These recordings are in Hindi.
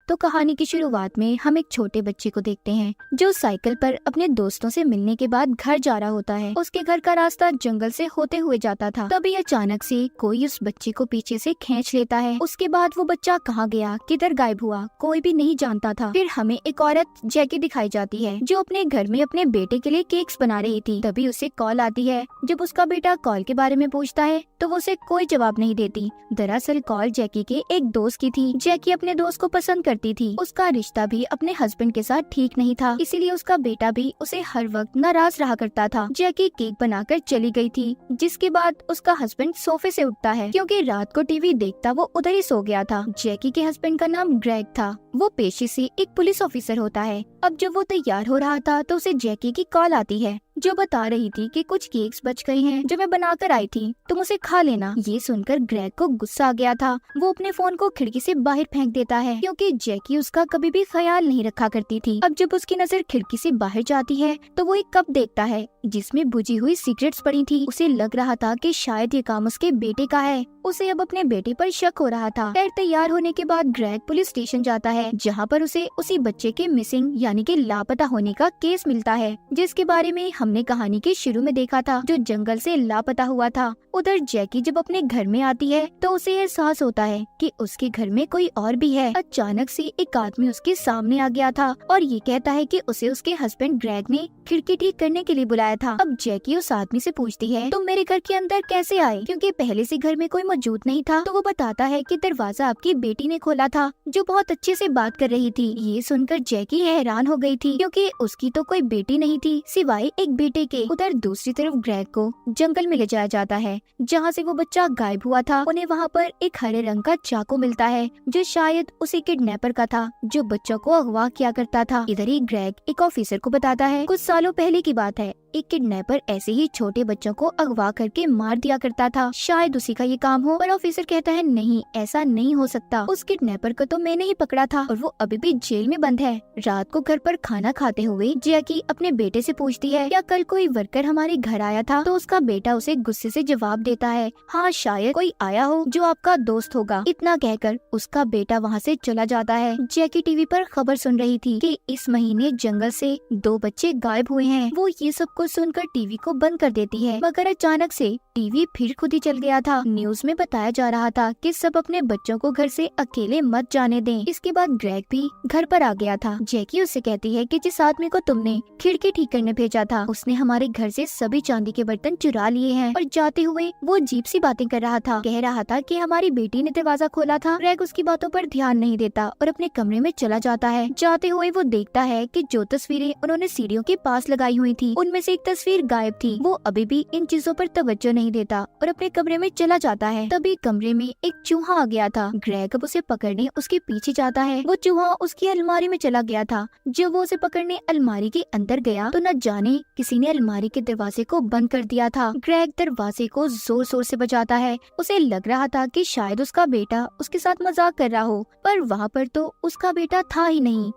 तो कहानी की शुरुआत में हम एक छोटे बच्चे को देखते हैं जो साइकिल पर अपने दोस्तों से मिलने के बाद घर जा रहा होता है। उसके घर का रास्ता जंगल से होते हुए जाता था। तभी अचानक से कोई उस बच्चे को पीछे से खींच लेता है। उसके बाद वो बच्चा कहाँ गया, किधर गायब हुआ, कोई भी नहीं जानता था। फिर हमें एक औरत जैकी दिखाई जाती है जो अपने घर में अपने बेटे के लिए केक्स बना रही थी। तभी उसे कॉल आती है। जब उसका बेटा कॉल के बारे में पूछता है तो वो उसे कोई जवाब नहीं देती। दरअसल कॉल जैकी के एक दोस्त की थी। जैकी अपने दोस्त को पसंद करती थी। उसका रिश्ता भी अपने हस्बैंड के साथ ठीक नहीं था, इसीलिए उसका बेटा भी उसे हर वक्त नाराज रहा करता था। जैकी केक बनाकर चली गई थी, जिसके बाद उसका हस्बैंड सोफे से उठता है क्योंकि रात को टीवी देखता वो उधर ही सो गया था। जैकी के हस्बैंड का नाम ग्रेग था। वो पेशे से एक पुलिस ऑफिसर होता है। अब जब वो तैयार हो रहा था तो उसे जैकी की कॉल आती है जो बता रही थी कि कुछ केक्स बच गए हैं जो मैं बनाकर आई थी, तुम उसे खा लेना। ये सुनकर ग्रेग को गुस्सा आ गया था। वो अपने फोन को खिड़की से बाहर फेंक देता है क्योंकि जैकी उसका कभी भी ख्याल नहीं रखा करती थी। अब जब उसकी नजर खिड़की से बाहर जाती है तो वो एक कप देखता है जिसमें बुझी हुई सिगरेट्स पड़ी थी। उसे लग रहा था कि शायद ये काम उसके बेटे का है। उसे अब अपने बेटे पर शक हो रहा था। खैर तैयार होने के बाद ग्रेग पुलिस स्टेशन जाता है जहाँ पर उसे उसी बच्चे के मिसिंग यानी कि लापता होने का केस मिलता है, जिसके बारे में हमने कहानी के शुरू में देखा था, जो जंगल से लापता हुआ था। उधर जैकी जब अपने घर में आती है तो उसे एहसास होता है कि उसके घर में कोई और भी है। अचानक से एक आदमी उसके सामने आ गया था और ये कहता है कि उसे उसके हस्बैंड ग्रेग ने खिड़की ठीक करने के लिए बुलाया था। अब जैकी उस आदमी से पूछती है तुम मेरे घर के अंदर कैसे आए, क्योंकि पहले से घर में कोई मौजूद नहीं था। तो वो बताता है कि दरवाजा आपकी बेटी ने खोला था जो बहुत अच्छे से बात कर रही थी। ये सुनकर जैकी हैरान हो गई थी क्योंकि उसकी तो कोई बेटी नहीं थी सिवाय एक बेटे के। उधर दूसरी तरफ ग्रेग को जंगल में ले जाया जाता है जहाँ से वो बच्चा गायब हुआ था। उन्हें वहाँ पर एक हरे रंग का चाकू मिलता है जो शायद उसी किडनैपर का था जो बच्चों को अगवा किया करता था। इधर ही ग्रेग एक ऑफिसर को बताता है कुछ सालों पहले की बात है, एक किडनैपर ऐसे ही छोटे बच्चों को अगवा करके मार दिया करता था, शायद उसी का ये काम हो। पर ऑफिसर कहता है नहीं, ऐसा नहीं हो सकता, उस किडनैपर को तो मैंने ही पकड़ा था और वो अभी भी जेल में बंद है। रात को घर पर खाना खाते हुए जैकी अपने बेटे से पूछती है क्या कल कोई वर्कर हमारे घर आया था। तो उसका बेटा उसे गुस्से से जवाब देता है हाँ शायद कोई आया हो जो आपका दोस्त होगा। इतना कहकर उसका बेटा वहाँ से चला जाता है। जैकी टीवी पर खबर सुन रही थी कि इस महीने जंगल से 2 बच्चे गायब हुए हैं। वो ये सब कुछ सुनकर टीवी को बंद कर देती है, मगर अचानक से टीवी फिर खुद ही चल गया था। न्यूज में बताया जा रहा था कि सब अपने बच्चों को घर से अकेले मत जाने दें। इसके बाद ग्रेग भी घर पर आ गया था। जैकी उससे कहती है कि जिस आदमी को तुमने खिड़की ठीक करने भेजा था उसने हमारे घर से सभी चांदी के बर्तन चुरा लिए हैं। और जाते हुए वो अजीब सी बातें कर रहा था, कह रहा था कि हमारी बेटी ने दरवाजा खोला था। ग्रेग उसकी बातों पर ध्यान नहीं देता और अपने कमरे में चला जाता है। जाते हुए वो देखता है कि जो तस्वीरें उन्होंने सीढ़ियों के पास लगाई हुई थी उनमें से एक तस्वीर गायब थी। वो अभी भी इन चीजों पर तवज्जो नहीं देता और अपने कमरे में चला जाता है। तभी कमरे में एक चूहा आ गया था। ग्रेग अब उसे पकड़ने उसके पीछे जाता है। वो चूहा उसकी अलमारी में चला गया था। जब वो उसे पकड़ने अलमारी के अंदर गया तो न जाने किसी ने अलमारी के दरवाजे को बंद कर दिया था। ग्रेग दरवाजे को जोर जोर से बजाता है। उसे लग रहा था कि शायद उसका बेटा उसके साथ मजाक कर रहा हो, पर वहाँ पर तो उसका बेटा था ही नहीं।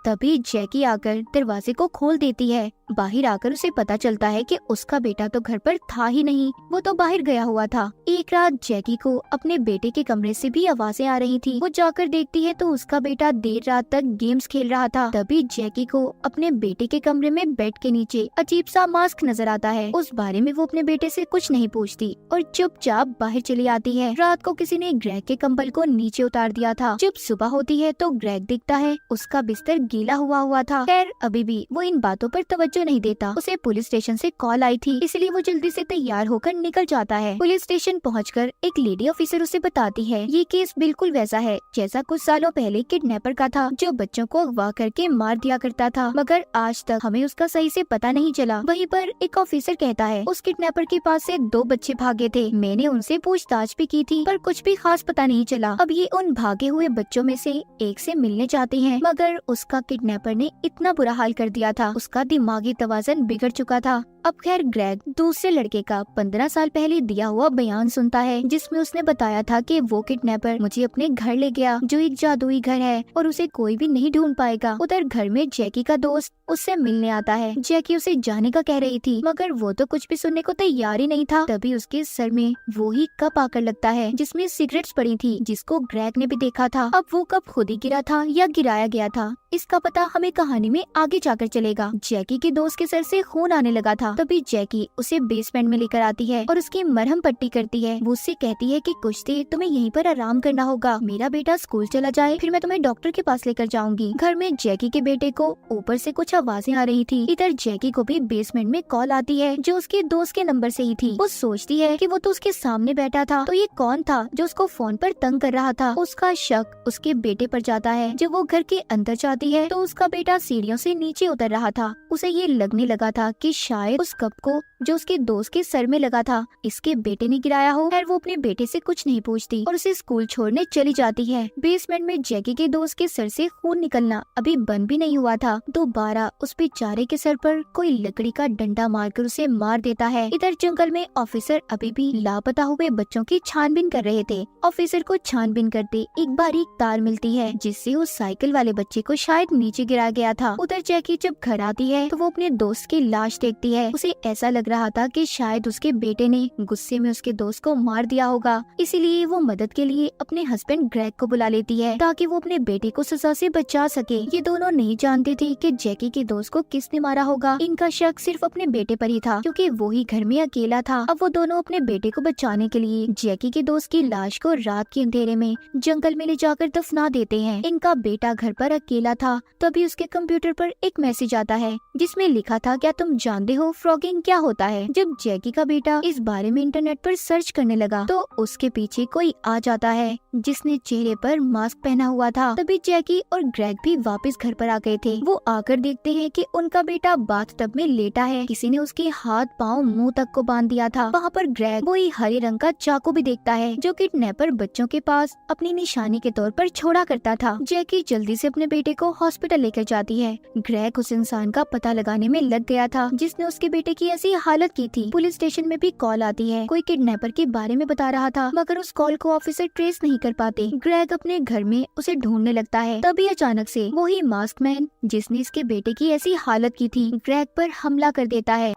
तभी जैकी आकर दरवाजे को खोल देती है। बाहर आकर उसे पता चलता है कि उसका बेटा तो घर पर था ही नहीं, वो तो बाहर गया हुआ था। एक रात जैकी को अपने बेटे के कमरे से भी आवाजें आ रही थी। वो जाकर देखती है तो उसका बेटा देर रात तक गेम्स खेल रहा था। तभी जैकी को अपने बेटे के कमरे में बेड के नीचे अजीब सा मास्क नजर आता है। उस बारे में वो अपने बेटे से कुछ नहीं पूछती और चुपचाप बाहर चली आती है। रात को किसी ने ग्रेग के कंबल को नीचे उतार दिया था। जब सुबह होती है तो ग्रेग दिखता है उसका बिस्तर गीला हुआ था। खैर अभी भी वो इन बातों पर तवज्जो नहीं देता। उसे पुलिस स्टेशन से कॉल आई थी, इसलिए वो जल्दी से तैयार होकर निकल जाता है। पुलिस स्टेशन पहुंचकर एक लेडी ऑफिसर उसे बताती है ये केस बिल्कुल वैसा है जैसा कुछ सालों पहले किडनैपर का था जो बच्चों को अगवा करके मार दिया करता था, मगर आज तक हमें उसका सही से पता नहीं चला। वहीं पर एक ऑफिसर कहता है उस किडनैपर के पास से 2 बच्चे भागे थे। मैंने उनसे पूछताछ भी की थी पर कुछ भी खास पता नहीं चला। अब ये उन भागे हुए बच्चों में से एक से मिलने चाहते हैं, मगर उसका किडनैपर ने इतना बुरा हाल कर दिया था उसका दिमाग दिमागी तवाज़ुन बिगड़ चुका था। अब खैर ग्रेग दूसरे लड़के का 15 साल पहले दिया हुआ बयान सुनता है, जिसमें उसने बताया था कि वो किडनैपर मुझे अपने घर ले गया, जो एक जादुई घर है और उसे कोई भी नहीं ढूंढ पाएगा। उधर घर में जैकी का दोस्त उससे मिलने आता है। जैकी उसे जाने का कह रही थी, मगर वो तो कुछ भी सुनने को तैयार ही नहीं था। तभी उसके सर में वो ही कप आकर लगता है जिसमें सिगरेट्स पड़ी थी, जिसको ग्रेग ने भी देखा था। अब वो कप खुद ही गिरा था या गिराया गया था, इसका पता हमें कहानी में आगे जाकर चलेगा। जैकी के दोस्त के सर से खून आने लगा था। तभी जैकी उसे बेसमेंट में लेकर आती है और उसकी मरहम पट्टी करती है। वो उससे कहती है कि कुछ देर तुम्हें यहीं पर आराम करना होगा, मेरा बेटा स्कूल चला जाए, फिर मैं तुम्हें डॉक्टर के पास लेकर जाऊंगी। घर में जैकी के बेटे को ऊपर से कुछ आवाजें आ रही थी। इधर जैकी को भी बेसमेंट में कॉल आती है, जो उसके दोस्त के नंबर से ही थी। वो सोचती है कि वो तो उसके सामने बैठा था, तो ये कौन था जो उसको फोन पर तंग कर रहा था। उसका शक उसके बेटे पर जाता है। जब वो घर के अंदर जाती है तो उसका बेटा सीढ़ियों से नीचे उतर रहा था। उसे ये लगने लगा था कि शायद उस कप को जो उसके दोस्त के सर में लगा था इसके बेटे ने गिराया हो। खैर वो अपने बेटे से कुछ नहीं पूछती और उसे स्कूल छोड़ने चली जाती है। बेसमेंट में जैकी के दोस्त के सर से खून निकलना अभी बंद भी नहीं हुआ था। दोबारा उस बेचारे के सर पर कोई लकड़ी का डंडा मारकर उसे मार देता है। इधर जंगल में ऑफिसर अभी भी लापता हुए बच्चों की छानबीन कर रहे थे। ऑफिसर को छानबीन करते एक बारीक तार मिलती है, जिससे उस साइकिल वाले बच्चे को शायद नीचे गिरा गया था। उधर जैकी जब घर आती है तो वो अपने दोस्त की लाश देखती है। उसे ऐसा लग रहा था कि शायद उसके बेटे ने गुस्से में उसके दोस्त को मार दिया होगा, इसीलिए वो मदद के लिए अपने हस्बैंड ग्रेग को बुला लेती है ताकि वो अपने बेटे को सजा से बचा सके। ये दोनों नहीं जानते थे कि जैकी के दोस्त को किसने मारा होगा। इनका शक सिर्फ अपने बेटे पर ही था, क्योंकि वो ही घर में अकेला था। अब वो दोनों अपने बेटे को बचाने के लिए जैकी के दोस्त की लाश को रात के अंधेरे में जंगल में ले जाकर दफना देते हैं। इनका बेटा घर पर अकेला था। तभी उसके कंप्यूटर पर एक मैसेज आता है जिसमें लिखा था, क्या तुम जानते हो फ्रॉगिंग क्या होता है। जब जैकी का बेटा इस बारे में इंटरनेट पर सर्च करने लगा तो उसके पीछे कोई आ जाता है जिसने चेहरे पर मास्क पहना हुआ था। तभी जैकी और ग्रेग भी वापस घर पर आ गए थे। वो आकर देखते हैं कि उनका बेटा बाथटब में लेटा है। किसी ने उसके हाथ पाँव मुंह तक को बांध दिया था। वहाँ पर ग्रेग वही हरे रंग का चाकू भी देखता है जो किडनैपर बच्चों के पास अपनी निशानी के तौर पर छोड़ा करता था। जैकी जल्दी से अपने बेटे को हॉस्पिटल लेकर जाती है। ग्रेग उस इंसान का पता लगाने में लग गया था जिसने उसके बेटे की ऐसी हालत की थी। पुलिस स्टेशन में भी कॉल आती है, कोई किडनैपर के बारे में बता रहा था, मगर उस कॉल को ऑफिसर ट्रेस नहीं कर पाते। ग्रेग अपने घर में उसे ढूंढने लगता है। तभी अचानक से वही मास्क मैन जिसने इसके बेटे की ऐसी हालत की थी ग्रेग पर हमला कर देता है।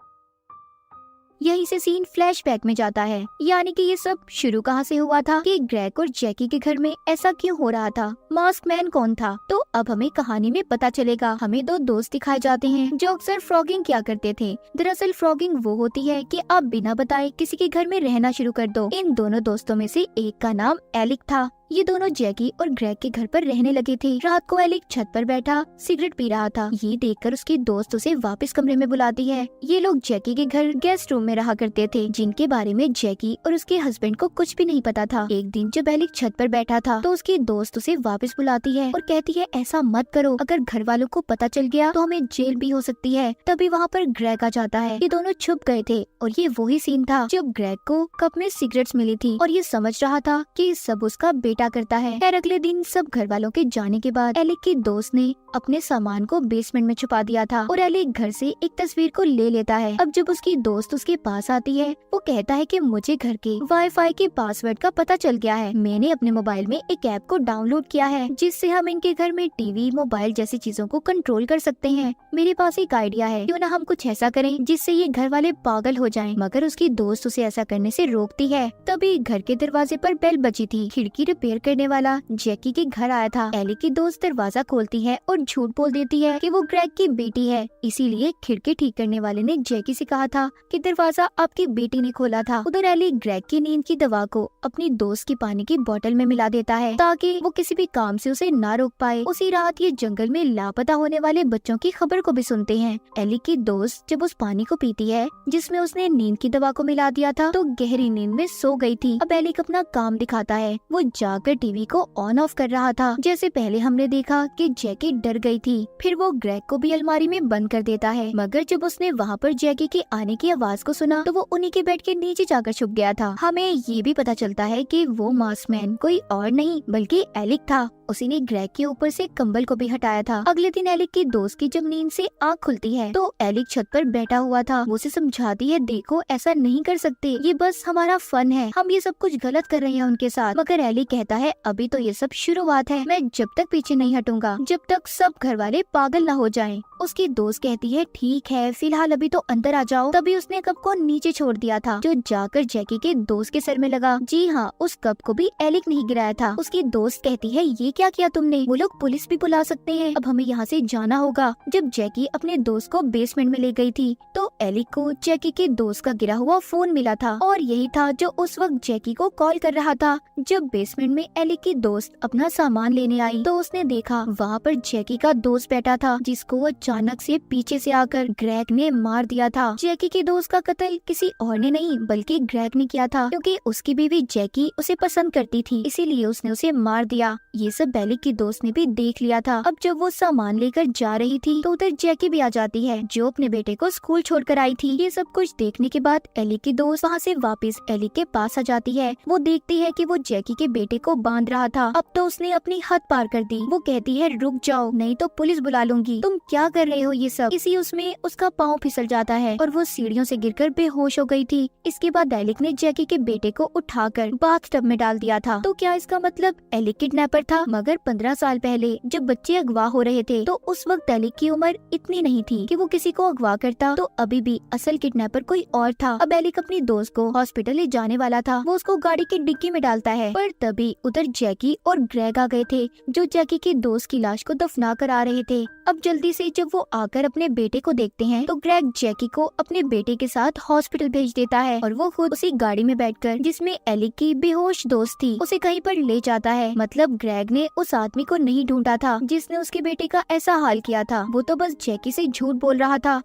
यहीं से सीन फ्लैशबैक में जाता है, यानी कि ये सब शुरू कहाँ से हुआ था कि ग्रेग और जैकी के घर में ऐसा क्यों हो रहा था, मास्क मैन कौन था। तो अब हमें कहानी में पता चलेगा। हमें दो दोस्त दिखाए जाते हैं जो अक्सर फ्रॉगिंग किया करते थे। दरअसल फ्रॉगिंग वो होती है कि आप बिना बताए किसी के घर में रहना शुरू कर दो। इन दोनों दोस्तों में से एक का नाम एलिक था। ये दोनों जैकी और ग्रेग के घर पर रहने लगे थे। रात को एलिक छत पर बैठा सिगरेट पी रहा था। ये देखकर उसकी दोस्त उसे वापस कमरे में बुलाती है। ये लोग जैकी के घर गेस्ट रूम में रहा करते थे, जिनके बारे में जैकी और उसके हस्बैंड को कुछ भी नहीं पता था। एक दिन जब एलिक छत पर बैठा था तो उसकी दोस्त उसे वापस बुलाती है और कहती है, ऐसा मत करो, अगर घर वालों को पता चल गया तो हमें जेल भी हो सकती है। तभी वहाँ पर ग्रेग आ जाता है। ये दोनों छुप गए थे और ये वही सीन था जब ग्रेग को कप में सिगरेट्स मिली थी और ये समझ रहा था कि सब उसका करता है। खैर अगले दिन सब घर वालों के जाने के बाद एलिक की दोस्त ने अपने सामान को बेसमेंट में छुपा दिया था और एलिक घर से एक तस्वीर को ले लेता है। अब जब उसकी दोस्त उसके पास आती है वो कहता है कि मुझे घर के वाईफाई के पासवर्ड का पता चल गया है। मैंने अपने मोबाइल में एक ऐप को डाउनलोड किया है जिससे हम इनके घर में टीवी मोबाइल जैसी चीजों को कंट्रोल कर सकते हैं। मेरे पास एक आइडिया है, क्यों ना हम कुछ ऐसा करें जिससे ये घर वाले पागल हो जाएं। मगर उसकी दोस्त उसे ऐसा करने से रोकती है। तभी घर के दरवाजे पर बेल बजी थी। खिड़की रिपेयर करने वाला जैकी के घर आया था। एलिक की दोस्त दरवाजा खोलती है और झूठ बोल देती है कि वो ग्रेग की बेटी है, इसीलिए खिड़की ठीक करने वाले ने जैकी से कहा था कि दरवाजा आपकी बेटी ने खोला था। उधर एलिक ग्रेग की नींद की दवा को अपनी दोस्त की पानी की बोतल में मिला देता है ताकि वो किसी भी काम से उसे ना रोक पाए। उसी रात ये जंगल में लापता होने वाले बच्चों की खबर को भी सुनते हैं। एलिक की दोस्त जब उस पानी को पीती है जिसमें उसने नींद की दवा को मिला दिया था तो गहरी नींद में सो गई थी। अब एलिक अपना काम दिखाता है। वो जाकर जाकर टीवी को ऑन ऑफ कर रहा था। जैसे पहले हमने देखा कि जैकी डर गई थी, फिर वो ग्रेग को भी अलमारी में बंद कर देता है। मगर जब उसने वहाँ पर जैकी के आने की आवाज को सुना तो वो उन्हीं के बेड के नीचे जाकर छुप गया था। हमें ये भी पता चलता है कि वो मास्कमैन कोई और नहीं बल्कि एलिक था। उसी ने ग्रेग के ऊपर से कंबल को भी हटाया था। अगले दिन एलिक की दोस्त की जब नींद से आँख खुलती है तो एलिक छत पर बैठा हुआ था। वो उसे समझाती है, देखो ऐसा नहीं कर सकते, ये बस हमारा फन है, हम ये सब कुछ गलत कर रहे हैं उनके साथ। मगर एलिक कहता है, अभी तो ये सब शुरुआत है, मैं जब तक पीछे नहीं हटूंगा जब तक सब घर वाले पागल न हो जाएं। उसकी दोस्त कहती है, ठीक है फिलहाल अभी तो अंदर आ जाओ। तभी उसने कप को नीचे छोड़ दिया था जो जाकर जैकी के दोस्त के सर में लगा। जी हाँ, उस कप को भी एलिक नहीं गिराया था। उसकी दोस्त कहती है, ये क्या किया तुमने, वो लोग पुलिस भी बुला सकते हैं, अब हमें यहाँ से जाना होगा। जब जैकी अपने दोस्त को बेसमेंट में ले गई थी तो एलिक को जैकी के दोस्त का गिरा हुआ फोन मिला था और यही था जो उस वक्त जैकी को कॉल कर रहा था। जब बेसमेंट में एलिक की दोस्त अपना सामान लेने आई तो उसने देखा वहाँ पर जैकी का दोस्त बैठा था जिसको अचानक से पीछे से आकर ग्रेग ने मार दिया था। जैकी के दोस्त का कत्ल किसी और ने नहीं बल्कि ग्रेग ने किया था, क्योंकि उसकी बीवी जैकी उसे पसंद करती थी, इसीलिए उसने उसे मार दिया। ये सब एलिक की दोस्त ने भी देख लिया था। अब जब वो सामान लेकर जा रही थी तो उधर जैकी भी आ जाती है जो अपने बेटे को स्कूल छोड़कर आई थी। ये सब कुछ देखने के बाद एलिक की दोस्त वहाँ से वापस एलिक के पास आ जाती है। वो देखती है कि वो जैकी के बेटे को बांध रहा था। अब तो उसने अपनी हद पार कर दी। वो कहती है, रुक जाओ नहीं तो पुलिस बुला लूंगी, तुम क्या कर रहे हो ये सब। इसी उसमें उसका पाँव फिसल जाता है और वो सीढ़ियों से गिरकर बेहोश हो गई थी। इसके बाद एलिक ने जैकी के बेटे को उठाकर बाथटब में डाल दिया था। तो क्या इसका मतलब एलिक किडनैपर था? मगर 15 साल पहले जब बच्चे अगवा हो रहे थे तो उस वक्त एलिक की उम्र इतनी नहीं थी कि वो किसी को अगवा करता, तो अभी भी असल किडनैपर कोई और था। अब एलिक अपनी दोस्त को हॉस्पिटल ले जाने वाला था। वो उसको गाड़ी की डिक्की में डालता है, पर तभी उधर जैकी और ग्रेग आ गए थे जो जैकी की दोस्त की लाश को दफना कर आ रहे थे। अब जल्दी से जब वो आकर अपने बेटे को देखते हैं तो ग्रेग जैकी को अपने बेटे के साथ हॉस्पिटल भेज देता है और वो खुद उसी गाड़ी में बैठकर जिसमें एलिक की बेहोश दोस्त थी उसे कहीं पर ले जाता है। मतलब ग्रेग ने उस आदमी को नहीं ढूंढा था जिसने उसके बेटे का ऐसा हाल किया था, वो तो बस जैकी से झूठ बोल रहा था।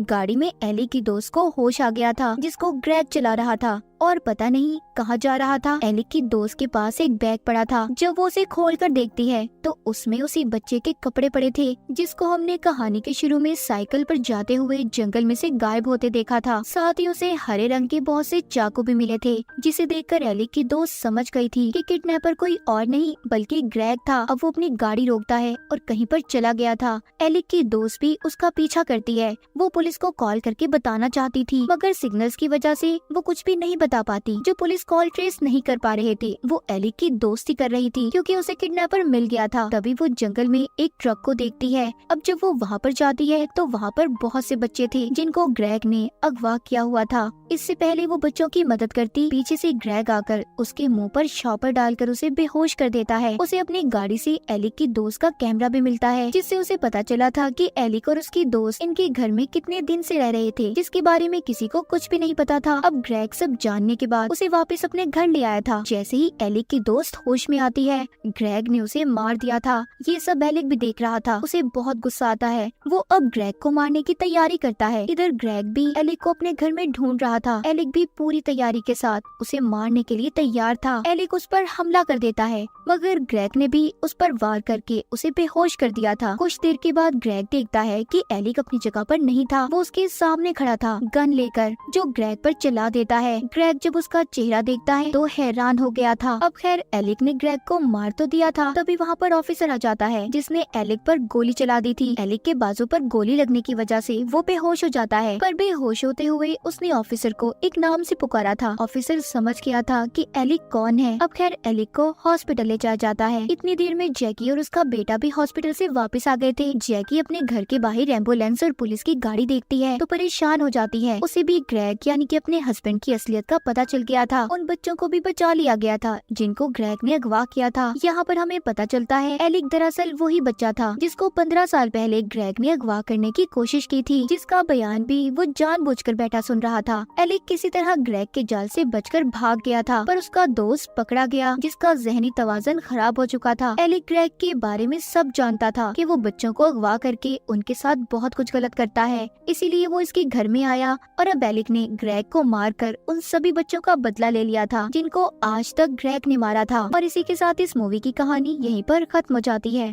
गाड़ी में एलिक की दोस्त को होश आ गया था जिसको ग्रेग चला रहा था और पता नहीं कहाँ जा रहा था। एलिक की दोस्त के पास एक बैग पड़ा था। जब वो उसे खोलकर देखती है तो उसमें उसी बच्चे के कपड़े पड़े थे जिसको हमने कहानी के शुरू में साइकिल पर जाते हुए जंगल में से गायब होते देखा था। साथ ही उसे हरे रंग के बहुत से चाकू भी मिले थे जिसे देखकर एलिक की दोस्त समझ गई थी कि किडनैपर कोई और नहीं बल्कि ग्रेग था। अब वो अपनी गाड़ी रोकता है और कहीं पर चला गया था। एलिक की दोस्त भी उसका पीछा करती है। वो पुलिस को कॉल करके बताना चाहती थी मगर सिग्नल्स की वजह से वो कुछ भी नहीं बता पाती। जो पुलिस कॉल ट्रेस नहीं कर पा रहे थे वो एलिक की दोस्ती कर रही थी क्योंकि उसे किडनैपर मिल गया था। तभी वो जंगल में एक ट्रक को देखती है। अब जब वो वहाँ पर जाती है तो वहाँ पर बहुत से बच्चे थे जिनको ग्रेग ने अगवा किया हुआ था। इससे पहले वो बच्चों की मदद करती, पीछे से ग्रेग आकर उसके मुंह पर शॉपर डालकर उसे बेहोश कर देता है। उसे अपनी गाड़ी से एलिक की दोस्त का कैमरा भी मिलता है जिससे उसे पता चला था कि एलिक और उसकी दोस्त इनके घर में कितने दिन से रह रहे थे, जिसके बारे में किसी को कुछ भी नहीं पता था। अब ग्रेग सब जानने के बाद उसे वापस अपने घर ले आया था। जैसे ही एलिक की दोस्त होश में आती है, ग्रेग ने उसे मार दिया था। ये सब एलिक भी देख रहा था। उसे बहुत गुस्सा आता है। वो अब ग्रेग को मारने की तैयारी करता है। इधर ग्रेग भी एलिक को अपने घर में ढूंढ रहा था। एलिक भी पूरी तैयारी के साथ उसे मारने के लिए तैयार था। एलिक उस पर हमला कर देता है मगर ग्रेग ने भी उस पर वार करके उसे बेहोश कर दिया था। कुछ देर के बाद ग्रेग देखता है कि एलिक अपनी जगह पर नहीं था। वो उसके सामने खड़ा था गन लेकर जो ग्रेग पर चला देता है। ग्रेग जब उसका चेहरा देखता है तो हैरान हो गया था। अब खैर एलिक ने ग्रेग को मार तो दिया था, तभी वहाँ पर ऑफिसर आ जाता है जिसने एलिक पर गोली चला दी थी। एलिक के बाजू पर गोली लगने की वजह से वो बेहोश हो जाता है, पर बेहोश होते हुए उसने ऑफिसर को एक नाम से पुकारा था। ऑफिसर समझ गया था कि एलिक कौन है। अब खैर एलिक को हॉस्पिटल ले जाया जाता है। इतनी देर में जैकी और उसका बेटा भी हॉस्पिटल से वापस आ गए थे। जैकी अपने घर के बाहर एम्बुलेंस और पुलिस की गाड़ी देखती है तो परेशान हो जाती है। उसे भी ग्रेग यानी कि अपने हस्बैंड की असलियत का पता चल गया था। उन बच्चों को भी बचा लिया गया था जिनको ग्रेग ने अगवा किया था। यहाँ पर हमें पता चलता है एलिक दरअसल वही बच्चा था जिसको 15 साल पहले ग्रेग ने अगवा करने की कोशिश की थी, जिसका बयान भी वो जानबूझकर बैठा सुन रहा था। एलिक किसी तरह ग्रेग के जाल से बचकर भाग गया था, पर उसका दोस्त पकड़ा गया जिसका जहनी तवाज़ुन खराब हो चुका था। एलिक ग्रेग के बारे में सब जानता था कि वो बच्चों को अगवा करके उनके साथ बहुत कुछ गलत करता है, इसीलिए वो इसके घर में आया और अब एलिक ने ग्रेग को मारकर उन सभी सभी बच्चों का बदला ले लिया था जिनको आज तक ग्रेग ने मारा था। और इसी के साथ इस मूवी की कहानी यहीं पर खत्म हो जाती है।